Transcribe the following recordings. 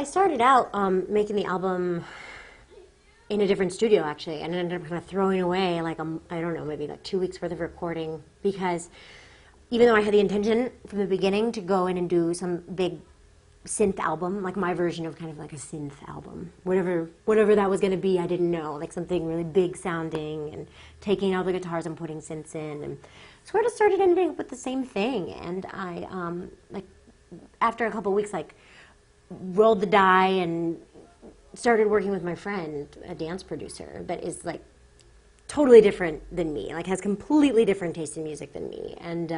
I started out making the album in a different studio, actually, and ended up kind of throwing away, like, I don't know, maybe like 2 weeks worth of recording, because even though I had the intention from the beginning to go in and do some big synth album, like my version of kind of like a synth album, whatever that was going to be, I didn't know, like something really big sounding and taking out the guitars and putting synths in, and sort of started ending up with the same thing. And I like after a couple weeks, like rolled the die and started working with my friend, a dance producer that is like totally different than me, like has completely different taste in music than me. And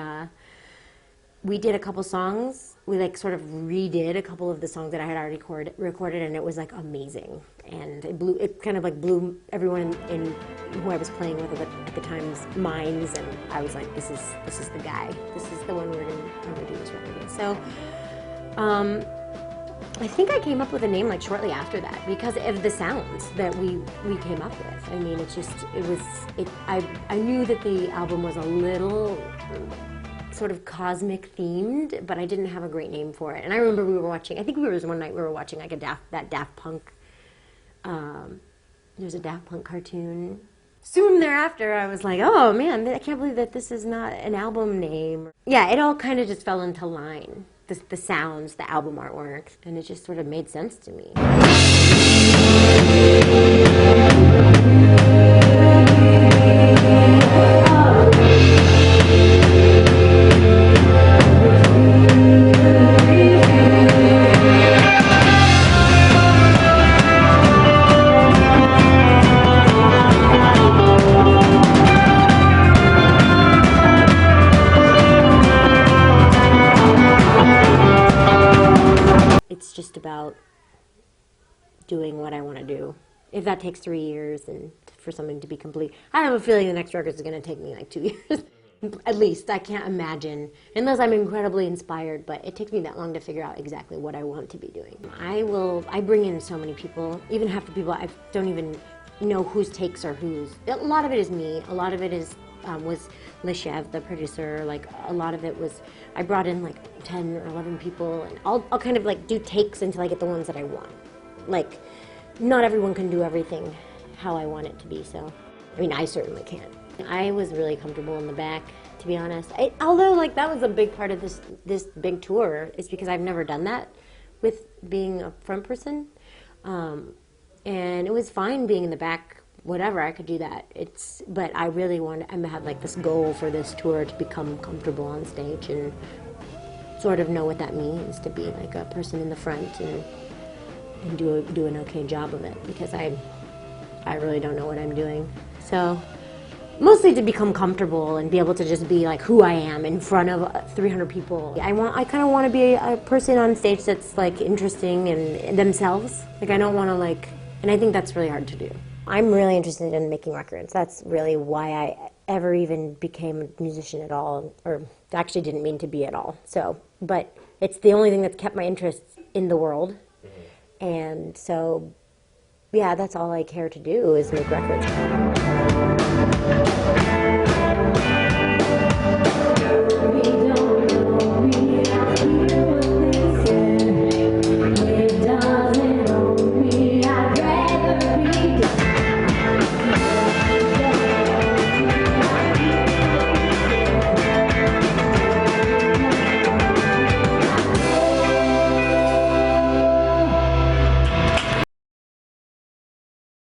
we did a couple songs. We like sort of redid a couple of the songs that I had already recorded, and it was like amazing. And it kind of like blew everyone in who I was playing with at the time's minds. And I was like, this is the guy. This is the one we're gonna do this record with. So I think I came up with a name like shortly after that because of the sounds that we came up with. I mean, I knew that the album was a little sort of cosmic themed, but I didn't have a great name for it. And I remember we were watching, I think it was one night we were watching like that Daft Punk, there was a Daft Punk cartoon. Soon thereafter, I was like, oh man, I can't believe that this is not an album name. Yeah, it all kind of just fell into line. The sounds, the album artwork, and it just sort of made sense to me. It's just about doing what I want to do. If that takes 3 years and for something to be complete, I have a feeling the next record is going to take me like 2 years. At least, I can't imagine, unless I'm incredibly inspired, but it takes me that long to figure out exactly what I want to be doing. I bring in so many people, even half the people I don't even know whose takes are whose. A lot of it is me, a lot of it is was Lishev, the producer. Like a lot of it was, I brought in like 10 or 11 people, and I'll kind of like do takes until I get the ones that I want. Like, not everyone can do everything how I want it to be, so, I mean, I certainly can't. I was really comfortable in the back, to be honest. Although, like, that was a big part of this big tour, is because I've never done that with being a front person. And it was fine being in the back, whatever, I could do that. But I really I had like this goal for this tour to become comfortable on stage and sort of know what that means to be like a person in the front and do an okay job of it, because I really don't know what I'm doing. So mostly to become comfortable and be able to just be like who I am in front of 300 people. I kind of want to be a person on stage that's like interesting and themselves. Like I don't want to like, and I think that's really hard to do. I'm really interested in making records. That's really why I ever even became a musician at all, or actually didn't mean to be at all. So, but it's the only thing that's kept my interest in the world. And so, yeah, that's all I care to do is make records.